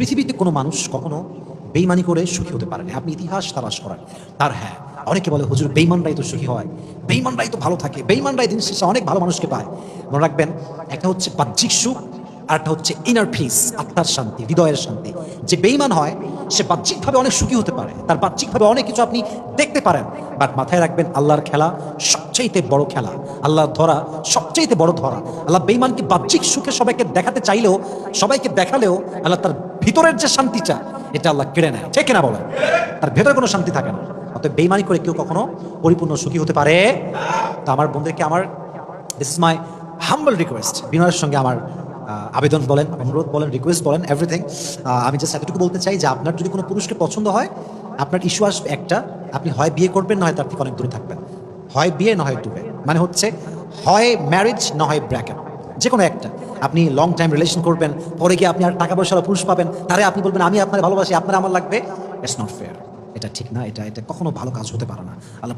পৃথিবীতে কোনো মানুষ কখনো বেইমানি করে সুখী হতে পারেনি। আপনি ইতিহাস তালাশ করেন, তার হ্যাঁ অনেকে বলে হুজুর বেইমানরাই তো সুখী হয়, বেইমানরাই তো ভালো থাকে, বেইমানরাই দিন শেষে অনেক ভালো মানুষকে পায়। মনে রাখবেন, একটা হচ্ছে বাহ্যিক সুখ আর একটা হচ্ছে ইনার পিস, আত্মার শান্তি, হৃদয়ের শান্তি। যে বেইমান হয় সে বাহ্যিকভাবে অনেক সুখী হতে পারে, তার বাহ্যিকভাবে অনেক কিছু আপনি দেখতে পারেন, বাট মাথায় রাখবেন আল্লাহর খেলা সবচাইতে বড় খেলা, আল্লাহর ধরা সবচাইতে বড় ধরা। আল্লাহ বেইমানকে বাহ্যিক সুখে সবাইকে দেখাতে চাইলেও, সবাইকে দেখালেও আল্লাহ তার ভিতরের যে শান্তিটা এটা আল্লাহ কেড়ে নেয়, ঠিক কিনা বলেন? তার ভেতরে কোনো শান্তি থাকে না। অতএব বেইমানি করে কেউ কখনো পরিপূর্ণ সুখী হতে পারে। তো আমার বন্ধুদেরকে আমার this is my humble request, বিনয়ের সঙ্গে আমার আবেদন বলেন, অনুরোধ বলেন, রিকোয়েস্ট বলেন, এভরিথিং। আমি জাস্ট এতটুকু বলতে চাই যে আপনার যদি কোনো পুরুষকে পছন্দ হয়, আপনার ইস্যু আসবে একটা, আপনি হয় বিয়ে করবেন না হয় তার থেকে অনেক দূরে থাকবেন। হয় বিয়ে না হয় ডুবে, মানে হচ্ছে হয় ম্যারেজ না হয় ব্র্যাকেট, যে কোনো একটা। আপনি লং টাইম রিলেশন করবেন, পরে গিয়ে আপনি আর টাকা পয়সার পুরুষ পাবেন, তারে আপনি বলবেন আমি আপনার ভালোবাসি, আপনার আমার লাগবে। ইটস নট ফেয়ার, এটা ঠিক না, এটা এটা কখনো ভালো কাজ হতে পারে না। আল্লাহ